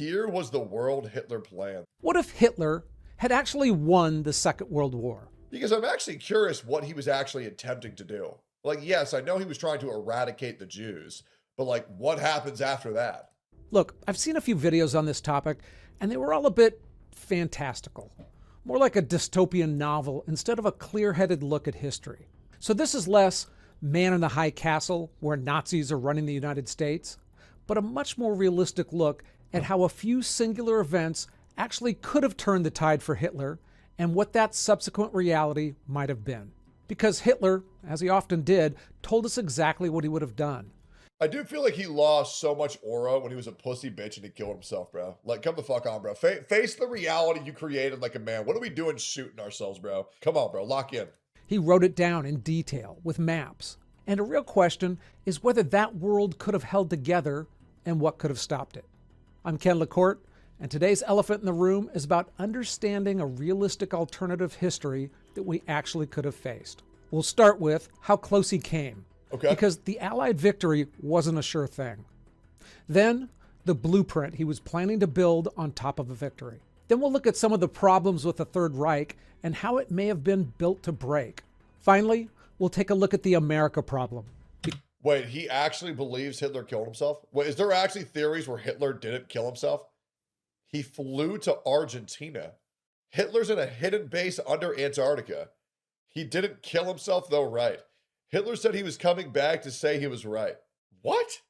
here was the world Hitler planned. What if Hitler had actually won the Second World War? Because I'm actually curious what he was actually attempting to do. Like, yes, I know he was trying to eradicate the Jews, but like, what happens after that? Look, I've seen a few videos on this topic, and they were all a bit fantastical. More like a dystopian novel instead of a clear-headed look at history. So this is less Man in the High Castle, where Nazis are running the United States, but a much more realistic look at how a few singular events actually could have turned the tide for Hitler and what that subsequent reality might have been. Because Hitler, as he often did, told us exactly what he would have done. I do feel like he lost so much aura when he was a pussy bitch and he killed himself, bro. Like, come the fuck on, bro. Face the reality you created like a man. What are we doing shooting ourselves, bro? Come on, bro. Lock in. He wrote it down in detail with maps. And a real question is whether that world could have held together and what could have stopped it. I'm Ken LaCourte, and today's Elephant in the Room is about understanding a realistic alternative history that we actually could have faced. We'll start with how close he came. Okay. Because the Allied victory wasn't a sure thing. Then, the blueprint he was planning to build on top of a victory. Then we'll look at some of the problems with the Third Reich and how it may have been built to break. Finally, we'll take a look at the America problem. Wait, he actually believes Hitler killed himself? Wait, is there actually theories where Hitler didn't kill himself? He flew to Argentina. Hitler's in a hidden base under Antarctica. He didn't kill himself though, right? Hitler said he was coming back to say he was right. What?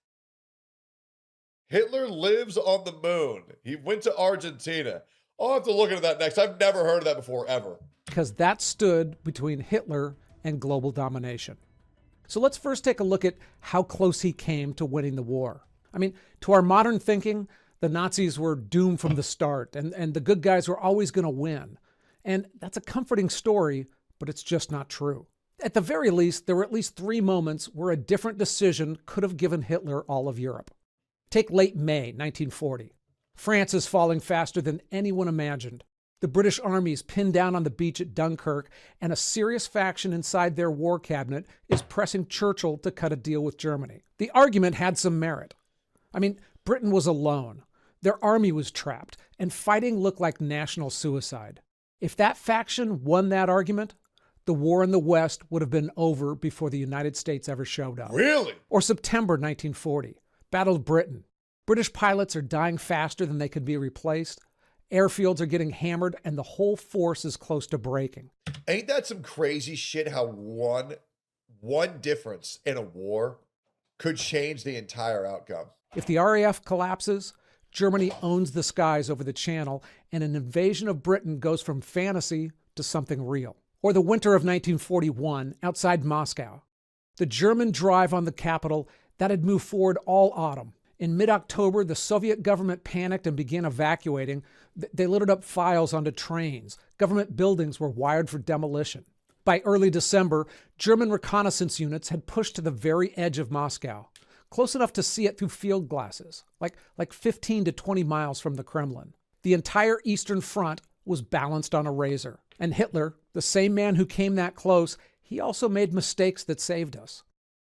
Hitler lives on the moon. He went to Argentina. I'll have to look into that next. I've never heard of that before, ever. Because that stood between Hitler and global domination. So let's first take a look at how close he came to winning the war. I mean, to our modern thinking, the Nazis were doomed from the start, and the good guys were always going to win. And that's a comforting story, but it's just not true. At the very least, there were at least 3 moments where a different decision could have given Hitler all of Europe. Take late May 1940. France is falling faster than anyone imagined. The British army is pinned down on the beach at Dunkirk, and a serious faction inside their war cabinet is pressing Churchill to cut a deal with Germany. The argument had some merit. I mean, Britain was alone. Their army was trapped, and fighting looked like national suicide. If that faction won that argument, the war in the West would have been over before the United States ever showed up. Really? Or September 1940, Battle of Britain. British pilots are dying faster than they could be replaced. Airfields are getting hammered, and the whole force is close to breaking. Ain't that some crazy shit how one difference in a war could change the entire outcome? If the RAF collapses, Germany owns the skies over the Channel, and an invasion of Britain goes from fantasy to something real. Or the winter of 1941, outside Moscow. The German drive on the capital, that had moved forward all autumn. In mid-October, the Soviet government panicked and began evacuating. They loaded up files onto trains. Government buildings were wired for demolition. By early December, German reconnaissance units had pushed to the very edge of Moscow, close enough to see it through field glasses, like 15 to 20 miles from the Kremlin. The entire Eastern Front was balanced on a razor. And Hitler, the same man who came that close, he also made mistakes that saved us.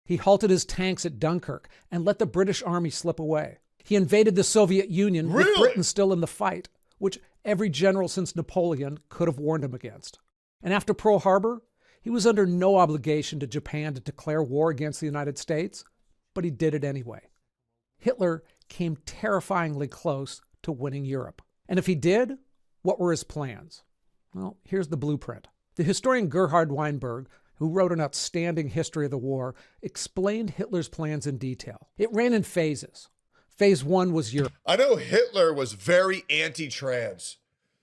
He halted his tanks at Dunkirk and let the British army slip away. He invaded the Soviet Union with Britain still in the fight, which every general since Napoleon could have warned him against. And after Pearl Harbor, he was under no obligation to Japan to declare war against the United States, but he did it anyway. Hitler came terrifyingly close to winning Europe. And if he did, what were his plans? Well, here's the blueprint. The historian Gerhard Weinberg, who wrote an outstanding history of the war, explained Hitler's plans in detail. It ran in phases. Phase 1 was Europe. I know Hitler was very anti-trans.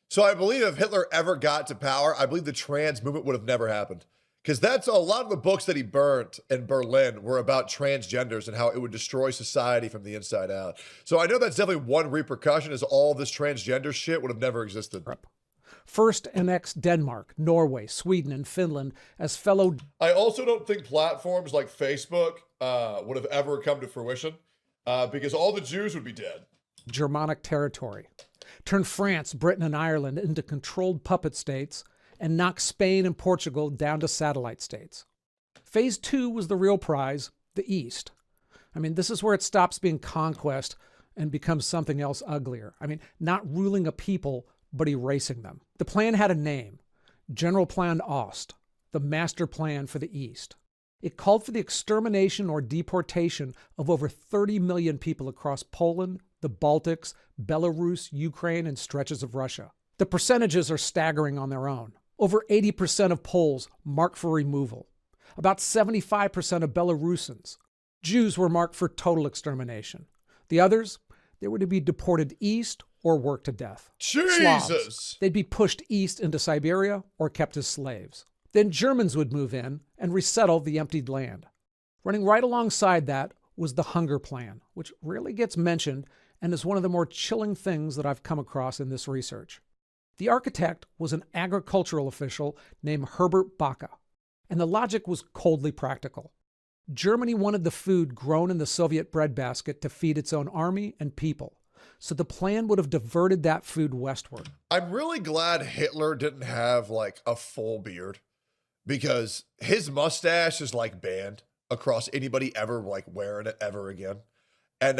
So I believe if Hitler ever got to power, I believe the trans movement would have never happened. Because that's a lot of the books that he burnt in Berlin were about transgenders and how it would destroy society from the inside out. So I know that's definitely one repercussion is all this transgender shit would have never existed. First annexed Denmark, Norway, Sweden, and Finland as fellow... I also don't think platforms like Facebook would have ever come to fruition because all the Jews would be dead. Germanic territory. Turned France, Britain, and Ireland into controlled puppet states and knocked Spain and Portugal down to satellite states. Phase 2 was the real prize, the East. I mean, this is where it stops being conquest and become something else uglier. I mean, not ruling a people, but erasing them. The plan had a name, General Plan Ost, the master plan for the East. It called for the extermination or deportation of over 30 million people across Poland, the Baltics, Belarus, Ukraine, and stretches of Russia. The percentages are staggering on their own. Over 80% of Poles marked for removal. About 75% of Belarusians. Jews were marked for total extermination. The others, they were to be deported east or worked to death. Jesus! Slavs, they'd be pushed east into Siberia or kept as slaves. Then Germans would move in and resettle the emptied land. Running right alongside that was the Hunger Plan, which rarely gets mentioned and is one of the more chilling things that I've come across in this research. The architect was an agricultural official named Herbert Baca, and the logic was coldly practical. Germany wanted the food grown in the Soviet breadbasket to feed its own army and people, so the plan would have diverted that food westward. I'm really glad Hitler didn't have like a full beard, because his mustache is like banned across anybody ever like wearing it ever again. And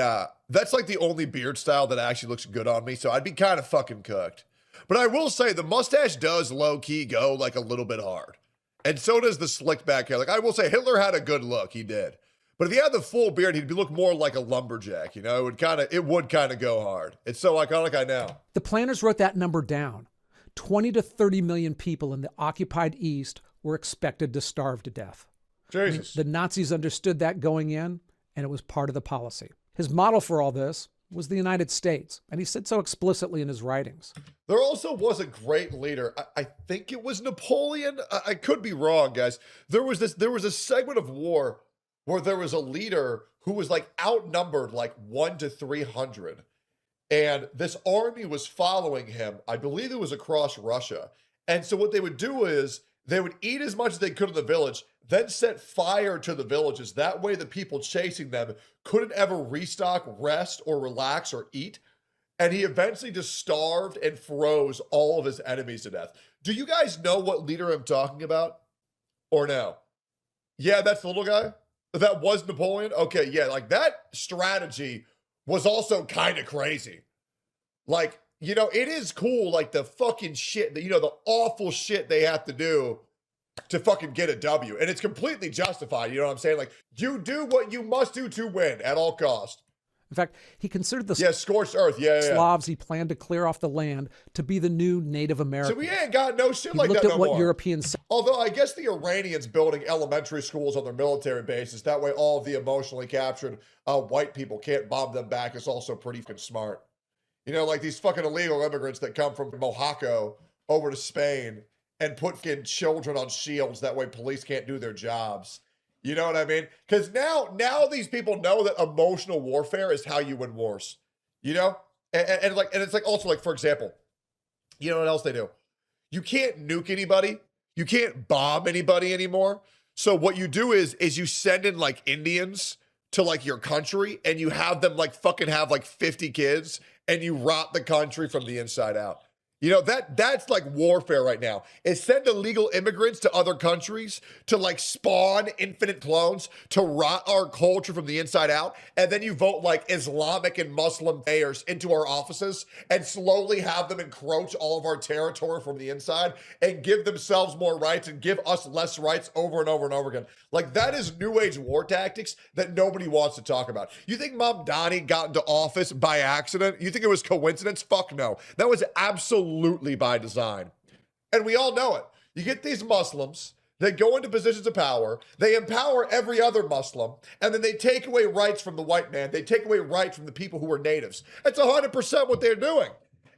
that's like the only beard style that actually looks good on me. So I'd be kind of fucking cooked. But I will say the mustache does low key go like a little bit hard. And so does the slicked back hair. Like I will say Hitler had a good look. He did. But if he had the full beard, he'd look more like a lumberjack. You know, it would kind of go hard. It's so iconic, I know. The planners wrote that number down. 20 to 30 million people in the occupied East were expected to starve to death. Jesus. The Nazis understood that going in, and it was part of the policy. His model for all this was the United States, and he said so explicitly in his writings. There also was a great leader. I think it was Napoleon. I could be wrong, guys. There was a segment of war where there was a leader who was like outnumbered like 1 to 300. And this army was following him. I believe it was across Russia. And so what they would do is they would eat as much as they could in the village, then set fire to the villages. That way the people chasing them couldn't ever restock, rest, or relax or eat. And he eventually just starved and froze all of his enemies to death. Do you guys know what leader I'm talking about? Or no? Yeah, that's the little guy? That was Napoleon? Okay, yeah, like that strategy was also kind of crazy. Like, you know, it is cool, like the fucking shit that, you know, the awful shit they have to do to fucking get a W. And it's completely justified, you know what I'm saying? Like, you do what you must do to win at all cost. In fact, he considered the scorched earth, Slavs he planned to clear off the land to be the new Native Americans. So we ain't got no shit like that no more. He looked at what Europeans... Although I guess the Iranians building elementary schools on their military bases, that way all of the emotionally captured white people can't bomb them back is also pretty fucking smart. You know, like these fucking illegal immigrants that come from Mojaco over to Spain and put fucking children on shields, that way police can't do their jobs. You know what I mean? Because now these people know that emotional warfare is how you win wars. You know? And it's like also like, for example, you know what else they do? You can't nuke anybody. You can't bomb anybody anymore. So what you do is you send in like Indians to like your country and you have them like fucking have like 50 kids and you rot the country from the inside out. You know, that's like warfare right now. Is send illegal immigrants to other countries to like spawn infinite clones to rot our culture from the inside out. And then you vote like Islamic and Muslim mayors into our offices and slowly have them encroach all of our territory from the inside and give themselves more rights and give us less rights over and over and over again. Like that is new age war tactics that nobody wants to talk about. You think Mamdani got into office by accident? You think it was coincidence? Fuck no. That was absolutely by design. And we all know it. You get these Muslims, they go into positions of power, they empower every other Muslim, and then they take away rights from the white man. They take away rights from the people who are natives. That's 100% what they're doing.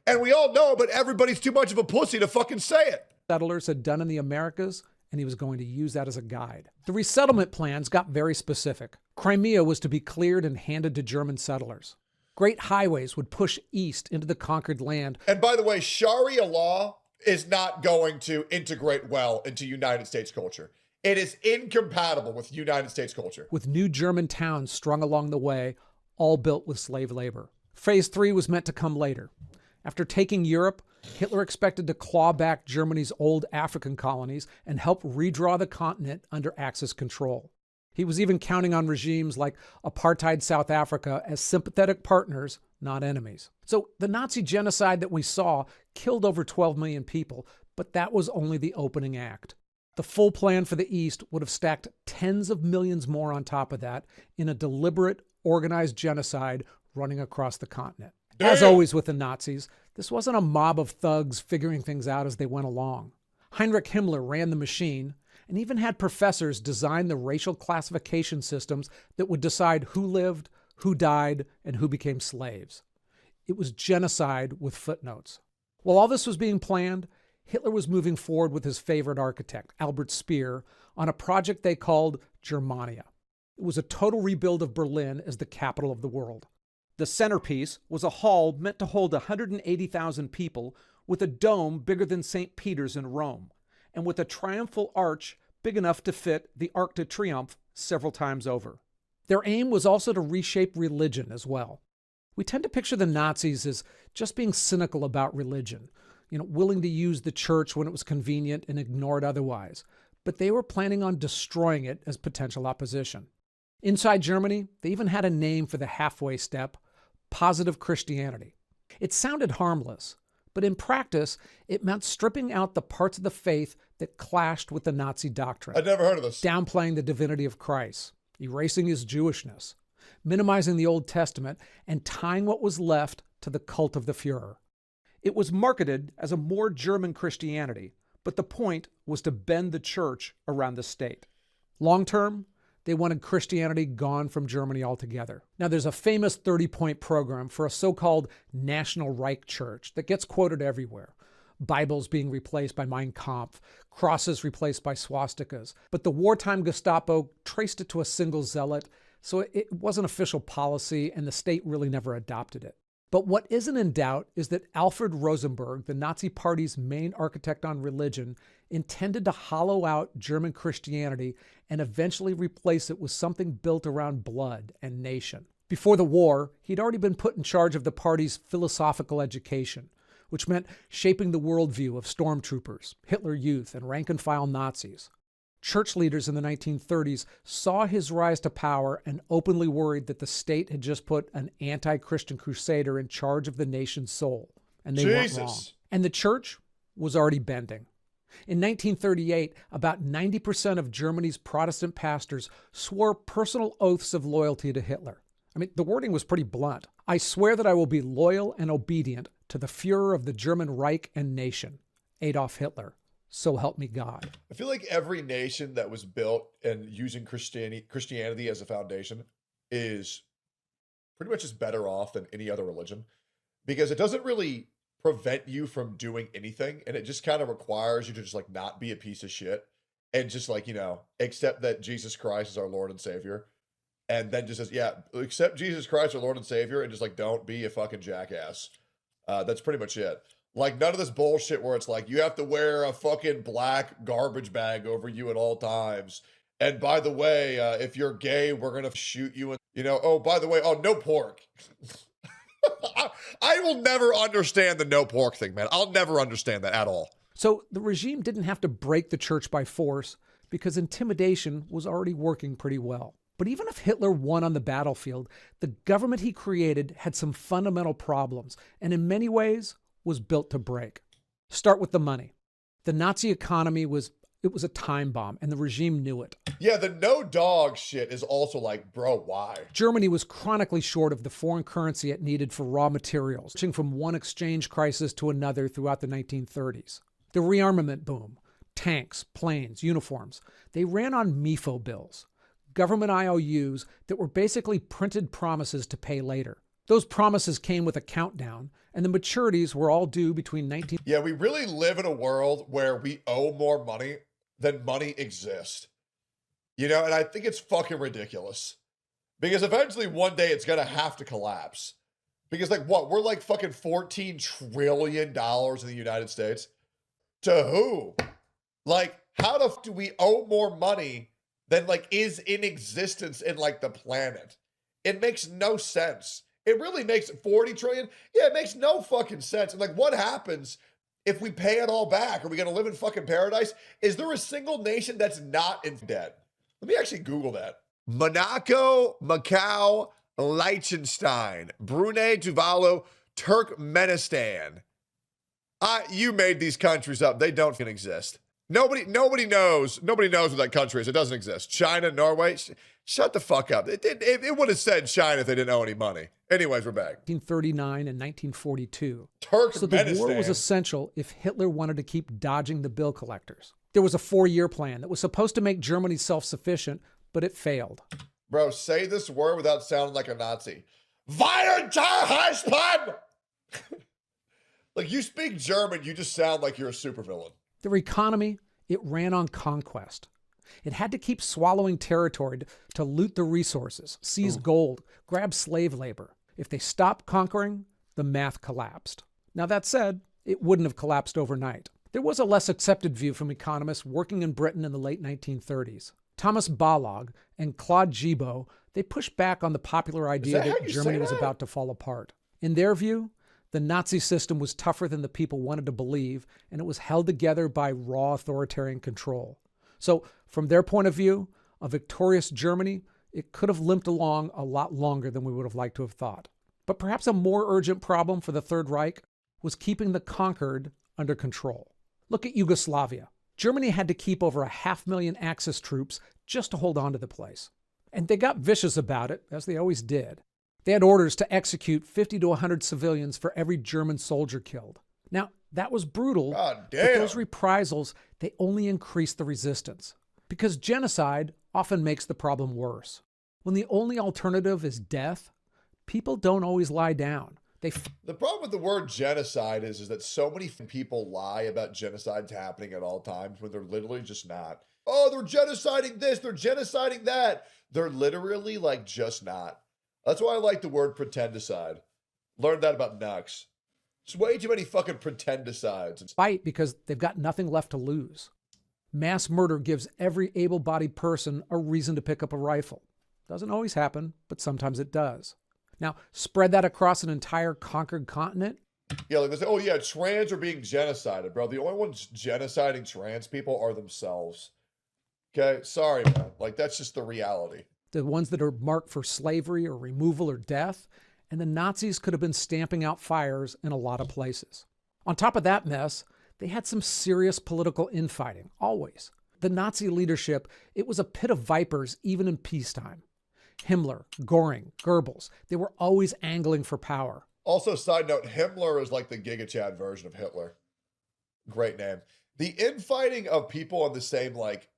And we all know, but everybody's too much of a pussy to fucking say it. Settlers had done in the Americas, and he was going to use that as a guide. The resettlement plans got very specific. Crimea was to be cleared and handed to German settlers. Great highways would push east into the conquered land. And by the way, Sharia law is not going to integrate well into United States culture. It is incompatible with United States culture. With new German towns strung along the way, all built with slave labor. Phase 3 was meant to come later. After taking Europe, Hitler expected to claw back Germany's old African colonies and help redraw the continent under Axis control. He was even counting on regimes like apartheid South Africa as sympathetic partners, not enemies. So the Nazi genocide that we saw killed over 12 million people, but that was only the opening act. The full plan for the East would have stacked tens of millions more on top of that in a deliberate, organized genocide running across the continent. Damn. As always with the Nazis, this wasn't a mob of thugs figuring things out as they went along. Heinrich Himmler ran the machine and even had professors design the racial classification systems that would decide who lived, who died, and who became slaves. It was genocide with footnotes. While all this was being planned, Hitler was moving forward with his favorite architect, Albert Speer, on a project they called Germania. It was a total rebuild of Berlin as the capital of the world. The centerpiece was a hall meant to hold 180,000 people with a dome bigger than St. Peter's in Rome, and with a triumphal arch big enough to fit the Arc de Triomphe several times over. Their aim was also to reshape religion as well. We tend to picture the Nazis as just being cynical about religion, willing to use the church when it was convenient and ignore it otherwise. But they were planning on destroying it as potential opposition. Inside Germany, they even had a name for the halfway step, positive Christianity. It sounded harmless, but in practice, it meant stripping out the parts of the faith that clashed with the Nazi doctrine. I'd never heard of this. Downplaying the divinity of Christ, erasing his Jewishness, minimizing the Old Testament, and tying what was left to the cult of the Führer. It was marketed as a more German Christianity, but the point was to bend the church around the state. Long term, they wanted Christianity gone from Germany altogether. Now, there's a famous 30-point program for a so-called National Reich Church that gets quoted everywhere. Bibles being replaced by Mein Kampf, crosses replaced by swastikas. But the wartime Gestapo traced it to a single zealot, so it wasn't official policy, and the state really never adopted it. But what isn't in doubt is that Alfred Rosenberg, the Nazi Party's main architect on religion, intended to hollow out German Christianity and eventually replace it with something built around blood and nation. Before the war, he'd already been put in charge of the party's philosophical education, which meant shaping the worldview of stormtroopers, Hitler Youth, and rank-and-file Nazis. Church leaders in the 1930s saw his rise to power and openly worried that the state had just put an anti-Christian crusader in charge of the nation's soul. And they weren't wrong. And the church was already bending. In 1938, about 90% of Germany's Protestant pastors swore personal oaths of loyalty to Hitler. The wording was pretty blunt. I swear that I will be loyal and obedient to the Führer of the German Reich and nation, Adolf Hitler. So help me God. I feel like every nation that was built and using Christianity as a foundation is pretty much just better off than any other religion, because it doesn't really prevent you from doing anything, and it just kind of requires you to just not be a piece of shit and just accept that Jesus Christ is our Lord and Savior, and then just says, yeah, accept Jesus Christ our Lord and Savior, and just don't be a fucking jackass. That's pretty much it. None of this bullshit where it's you have to wear a fucking black garbage bag over you at all times. And by the way, if you're gay, we're going to shoot you. And, oh, by the way, oh, no pork. I will never understand the no pork thing, man. I'll never understand that at all. So the regime didn't have to break the church by force because intimidation was already working pretty well. But even if Hitler won on the battlefield, the government he created had some fundamental problems, and in many ways was built to break. Start with the money. The Nazi economy was a time bomb, and the regime knew it. Yeah, the no dog shit is also bro, why? Germany was chronically short of the foreign currency it needed for raw materials, switching from one exchange crisis to another throughout the 1930s. The rearmament boom, tanks, planes, uniforms, they ran on MIFO bills, government IOUs that were basically printed promises to pay later. Those promises came with a countdown, and the maturities were all due between 19... Yeah, we really live in a world where we owe more money than money exists. And I think it's fucking ridiculous. Because eventually one day it's going to have to collapse. Because we're fucking $14 trillion in the United States. To who? How the fuck do we owe more money than is in existence in the planet? It makes no sense. It really makes 40 trillion. Yeah, it makes no fucking sense. And what happens if we pay it all back? Are we going to live in fucking paradise? Is there a single nation that's not in debt? Let me actually Google that. Monaco, Macau, Liechtenstein, Brunei, Tuvalu, Turkmenistan. You made these countries up. They don't exist. Nobody knows what that country is. It doesn't exist. China, Norway. Shut the fuck up. It would have said China if they didn't owe any money. Anyways, we're back. 1939 and 1942. Turkmenistan. So the war was essential if Hitler wanted to keep dodging the bill collectors. There was a 4-year plan that was supposed to make Germany self-sufficient, but it failed. Bro, say this word without sounding like a Nazi. Weiterheitsplan! Like, you speak German, you just sound like you're a supervillain. Their economy, it ran on conquest. It had to keep swallowing territory to loot the resources, seize gold, grab slave labor. If they stopped conquering, the math collapsed. Now that said, it wouldn't have collapsed overnight. There was a less accepted view from economists working in Britain in the late 1930s. Thomas Balog and Claude Gibault, they pushed back on the popular idea that Germany was about to fall apart. In their view, the Nazi system was tougher than the people wanted to believe, and it was held together by raw authoritarian control. So, from their point of view, a victorious Germany, it could have limped along a lot longer than we would have liked to have thought. But perhaps a more urgent problem for the Third Reich was keeping the conquered under control. Look at Yugoslavia. Germany had to keep over 500,000 Axis troops just to hold on to the place. And they got vicious about it, as they always did. They had orders to execute 50 to 100 civilians for every German soldier killed. Now, that was brutal, but those reprisals, they only increased the resistance. Because genocide often makes the problem worse. When the only alternative is death, people don't always lie down. The problem with the word genocide is that so many people lie about genocides happening at all times when they're literally just not. Oh, they're genociding this, they're genociding that. They're literally like just not. That's why I like the word pretendicide. Learned that about Nux. There's way too many fucking pretendicides. Fight because they've got nothing left to lose. Mass murder gives every able-bodied person a reason to pick up a rifle. Doesn't always happen, but sometimes it does. Now, spread that across an entire conquered continent. Yeah, like they say, oh yeah, trans are being genocided, bro. The only ones genociding trans people are themselves. Okay, sorry, man. Like, that's just the reality. The ones that are marked for slavery or removal or death, and the Nazis could have been stamping out fires in a lot of places. On top of that mess, they had some serious political infighting, always. The Nazi leadership, it was a pit of vipers even in peacetime. Himmler, Göring, Goebbels, they were always angling for power. Also, side note, Himmler is like the Giga Chad version of Hitler. Great name. The infighting of people in the same, like,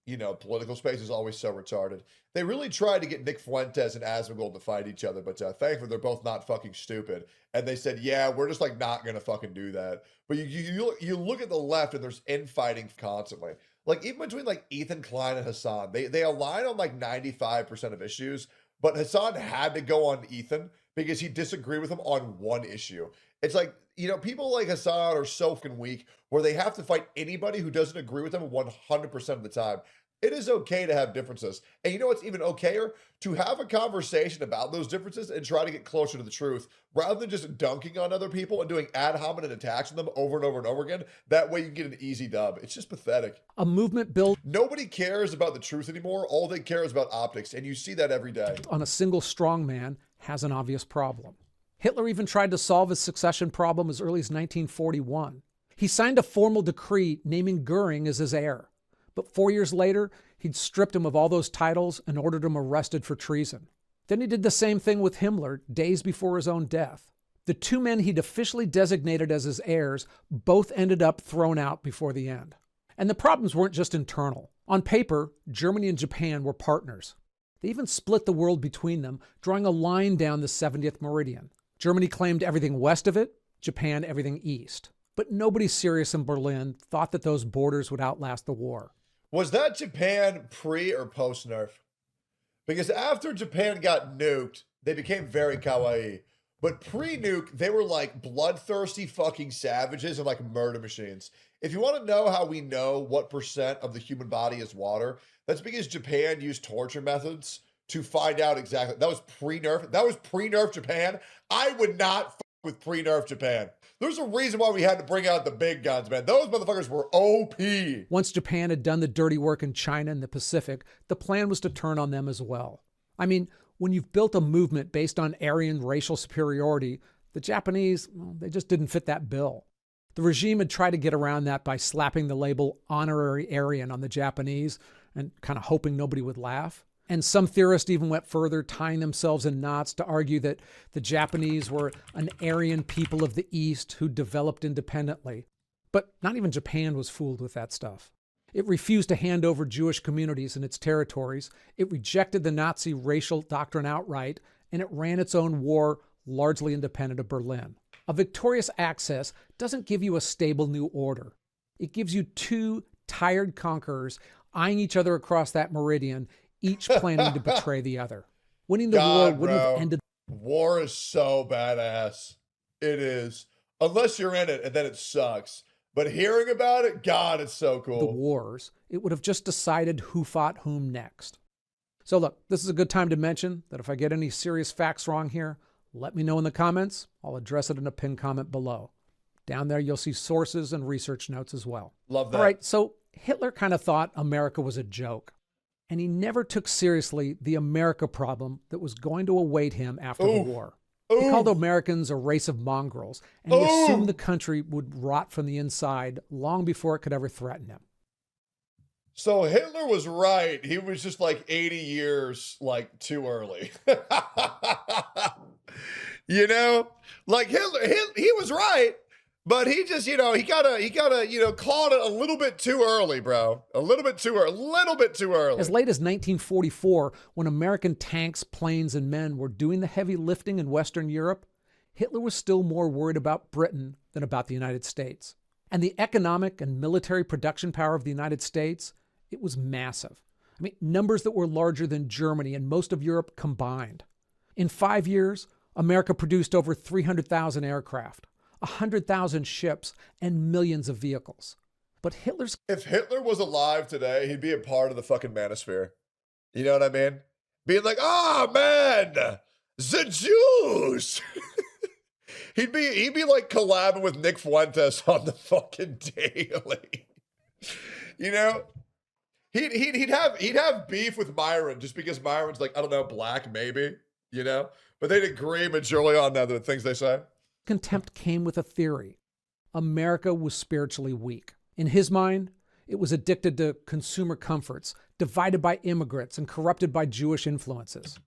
you know, political space is always so retarded. They really tried to get Nick Fuentes and Asmongold to fight each other, but thankfully they're both not fucking stupid. And they said, yeah, we're just like not gonna fucking do that. But you look at the left and there's infighting constantly. Like even between like Ethan Klein and Hassan, they align on like 95% of issues, but Hassan had to go on Ethan because he disagreed with him on one issue. It's like, you know, people like Hassan are so fucking weak where they have to fight anybody who doesn't agree with them 100% of the time. It is okay to have differences. And you know what's even okayer? To have a conversation about those differences and try to get closer to the truth rather than just dunking on other people and doing ad hominem attacks on them over and over and over again. That way you can get an easy dub. It's just pathetic. A movement built... Nobody cares about the truth anymore. All they care is about optics. And you see that every day. ...on a single strong man has an obvious problem. Hitler even tried to solve his succession problem as early as 1941. He signed a formal decree naming Göring as his heir. But 4 years later, he'd stripped him of all those titles and ordered him arrested for treason. Then he did the same thing with Himmler days before his own death. The two men he'd officially designated as his heirs both ended up thrown out before the end. And the problems weren't just internal. On paper, Germany and Japan were partners. They even split the world between them, drawing a line down the 70th meridian. Germany claimed everything west of it, Japan everything east. But nobody serious in Berlin thought that those borders would outlast the war. Was that Japan pre or post nerf? Because after Japan got nuked, they became very kawaii. But pre-nuke, they were like bloodthirsty fucking savages and like murder machines. If you want to know how we know what percent of the human body is water, that's because Japan used torture methods to find out exactly. That was pre-nerf. That was pre-nerf Japan. I would not fuck with pre-nerf Japan. There's a reason why we had to bring out the big guns, man. Those motherfuckers were OP. Once Japan had done the dirty work in China and the Pacific, the plan was to turn on them as well. I mean, When you've built a movement based on Aryan racial superiority, the Japanese, well, they just didn't fit that bill. The regime had tried to get around that by slapping the label honorary Aryan on the Japanese and kind of hoping nobody would laugh. And some theorists even went further, tying themselves in knots to argue that the Japanese were an Aryan people of the East who developed independently. But not even Japan was fooled with that stuff. It refused to hand over Jewish communities in its territories. It rejected the Nazi racial doctrine outright, and it ran its own war largely independent of Berlin. A victorious Axis doesn't give you a stable new order. It gives you two tired conquerors eyeing each other across that meridian, each planning to betray the other. Winning the war wouldn't have ended. War is so badass. It is. Unless you're in it, and then it sucks. But hearing about it, God, it's so cool. The wars. It would have just decided who fought whom next. So look, this is a good time to mention that if I get any serious facts wrong here, let me know in the comments. I'll address it in a pinned comment below. Down there, you'll see sources and research notes as well. Love that. All right, so Hitler kind of thought America was a joke. And he never took seriously the America problem that was going to await him after the war. He called Americans a race of mongrels, and he assumed the country would rot from the inside long before it could ever threaten him. So Hitler was right. He was just like 80 years like too early. You know, like Hitler, he was right, but he just, he gotta, called it a little bit too early, bro. A little bit too early. As late as 1944, when American tanks, planes, and men were doing the heavy lifting in Western Europe, Hitler was still more worried about Britain than about the United States. And the economic and military production power of the United States, it was massive. I mean, numbers that were larger than Germany and most of Europe combined. In 5 years, America produced over 300,000 aircraft, 100,000 ships, and millions of vehicles. But if Hitler was alive today, he'd be a part of the fucking manosphere. You know what I mean? Being like, man, the Jews. he'd be like collabing with Nick Fuentes on the fucking daily. You know? He'd have beef with Myron just because Myron's like, I don't know, black maybe, But they'd agree majorly on the things they say. Contempt came with a theory. America was spiritually weak. In his mind, it was addicted to consumer comforts, divided by immigrants, and corrupted by Jewish influences.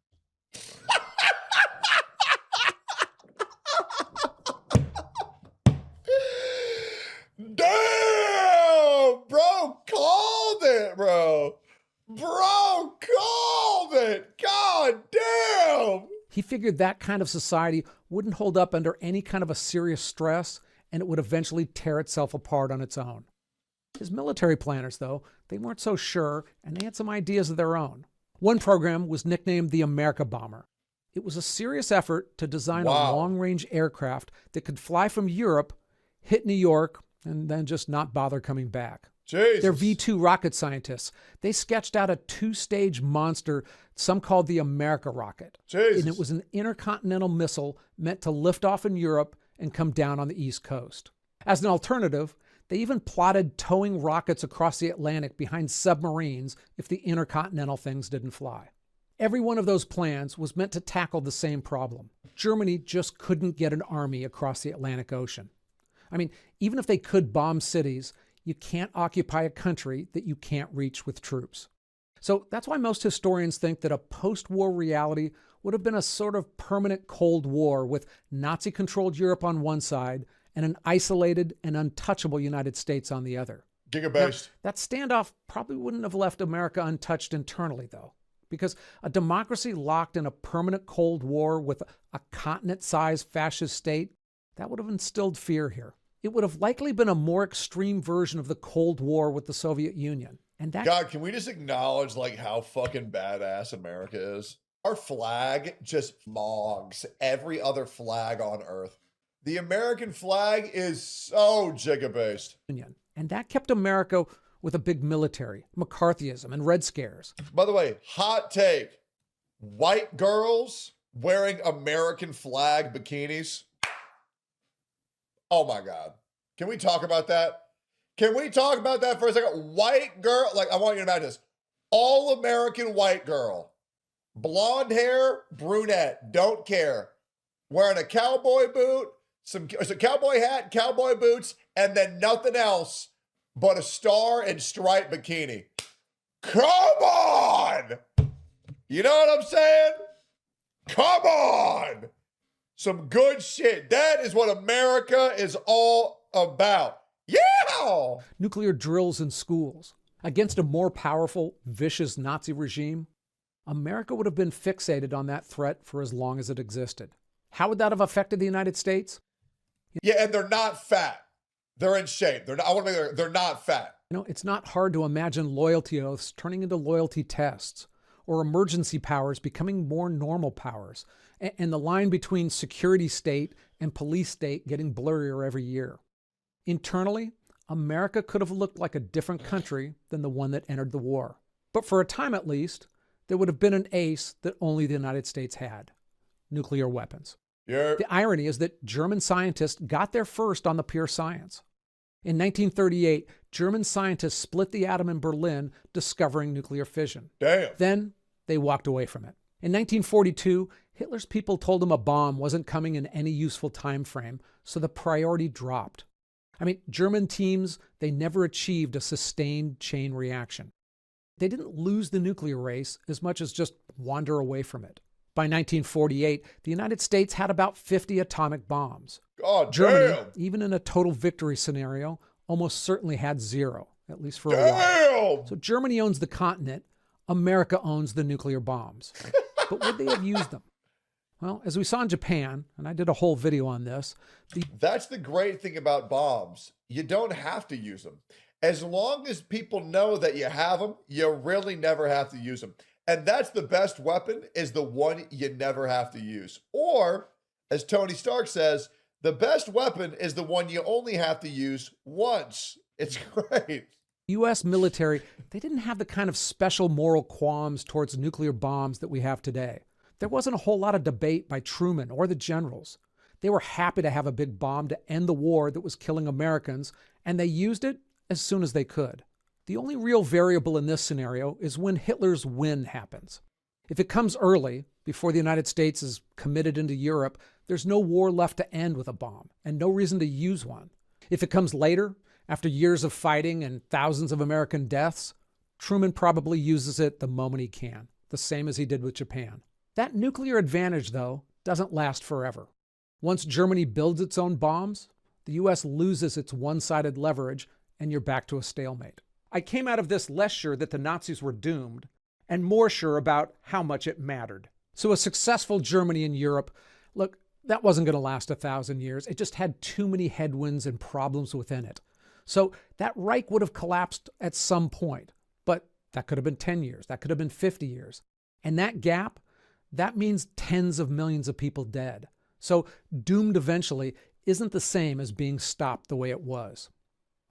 Damn, bro, called it, bro. Bro, called it. God damn. He figured that kind of society wouldn't hold up under any kind of a serious stress, and it would eventually tear itself apart on its own. His military planners, though, they weren't so sure, and they had some ideas of their own. One program was nicknamed the America Bomber. It was a serious effort to design a long-range aircraft that could fly from Europe, hit New York, and then just not bother coming back. Jesus. Their V-2 rocket scientists, they sketched out a two-stage monster some called the America rocket. Jesus. And it was an intercontinental missile meant to lift off in Europe and come down on the East Coast. As an alternative, they even plotted towing rockets across the Atlantic behind submarines if the intercontinental things didn't fly. Every one of those plans was meant to tackle the same problem. Germany just couldn't get an army across the Atlantic Ocean. I mean, even if they could bomb cities, you can't occupy a country that you can't reach with troops. So that's why most historians think that a post-war reality would have been a sort of permanent Cold War with Nazi-controlled Europe on one side and an isolated and untouchable United States on the other. Giga-based. Now, that standoff probably wouldn't have left America untouched internally, though, because a democracy locked in a permanent Cold War with a continent-sized fascist state, that would have instilled fear here. It would have likely been a more extreme version of the Cold War with the Soviet Union. And that, God, can we just acknowledge like how fucking badass America is? Our flag just mogs every other flag on earth. The American flag is so giga-based. And that kept America with a big military, McCarthyism, and Red Scares. By the way, hot take. White girls wearing American flag bikinis. Oh my God. Can we talk about that? Can we talk about that for a second? White girl, like I want you to imagine this. All American white girl blonde hair, brunette, don't care. Wearing a cowboy boot, some cowboy hat, cowboy boots, and then nothing else but a star and stripe bikini. Come on! You know what I'm saying? Come on! Some good shit. That is what America is all about. Yeah! Nuclear drills in schools. Against a more powerful, vicious Nazi regime, America would have been fixated on that threat for as long as it existed. How would that have affected the United States? Yeah, and they're not fat. They're in shape. They're not, I want to make clear, they're not fat. You know, it's not hard to imagine loyalty oaths turning into loyalty tests, or emergency powers becoming more normal powers, and the line between security state and police state getting blurrier every year. Internally, America could have looked like a different country than the one that entered the war. But for a time at least, there would have been an ace that only the United States had: nuclear weapons. Yeah. The irony is that German scientists got there first on the pure science. In 1938, German scientists split the atom in Berlin, discovering nuclear fission. Damn. Then they walked away from it. In 1942, Hitler's people told him a bomb wasn't coming in any useful time frame, so the priority dropped. I mean, German teams, they never achieved a sustained chain reaction. They didn't lose the nuclear race as much as just wander away from it. By 1948, the United States had about 50 atomic bombs. God Germany, damn. even in a total victory scenario, almost certainly had zero, at least for a while. Damn. So Germany owns the continent, America owns the nuclear bombs. But would they have used them? Well, as we saw in Japan, and I did a whole video on this, That's the great thing about bombs. You don't have to use them. As long as people know that you have them, you really never have to use them. And that's the best weapon, is the one you never have to use. Or, as Tony Stark says, the best weapon is the one you only have to use once. It's great. U.S. military, they didn't have the kind of special moral qualms towards nuclear bombs that we have today. There wasn't a whole lot of debate by Truman or the generals. They were happy to have a big bomb to end the war that was killing Americans, and they used it as soon as they could. The only real variable in this scenario is when Hitler's win happens. If it comes early, before the United States is committed into Europe, there's no war left to end with a bomb, and no reason to use one. If it comes later, after years of fighting and thousands of American deaths, Truman probably uses it the moment he can, the same as he did with Japan. That nuclear advantage, though, doesn't last forever. Once Germany builds its own bombs, the U.S. loses its one-sided leverage, and you're back to a stalemate. I came out of this less sure that the Nazis were doomed, and more sure about how much it mattered. So a successful Germany in Europe, look, that wasn't going to last 1,000 years. It just had too many headwinds and problems within it. So that Reich would have collapsed at some point, but that could have been 10 years. That could have been 50 years. And that gap, that means tens of millions of people dead. So doomed eventually isn't the same as being stopped the way it was.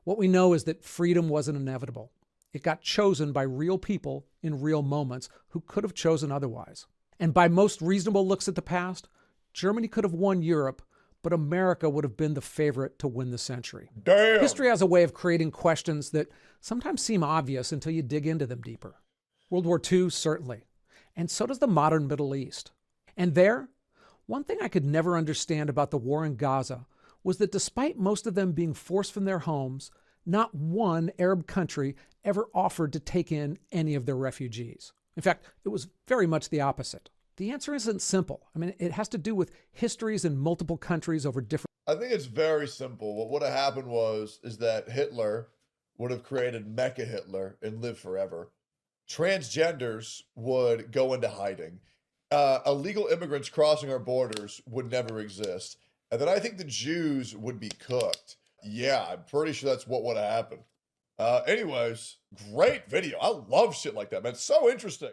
What we know is that freedom wasn't inevitable. It got chosen by real people in real moments who could have chosen otherwise. And by most reasonable looks at the past, Germany could have won Europe, but America would have been the favorite to win the century. Damn. History has a way of creating questions that sometimes seem obvious until you dig into them deeper. World War II, certainly. And so does the modern Middle East. And there, one thing I could never understand about the war in Gaza was that despite most of them being forced from their homes, not one Arab country ever offered to take in any of their refugees. In fact, it was very much the opposite. The answer isn't simple. I mean, it has to do with histories in multiple countries over different... I think it's very simple. What would have happened is that Hitler would have created Mecha Hitler and lived forever. Transgenders would go into hiding. Illegal immigrants crossing our borders would never exist. And then I think the Jews would be cooked. Yeah, I'm pretty sure that's what would have happened. Anyways, great video. I love shit like that, man. It's so interesting.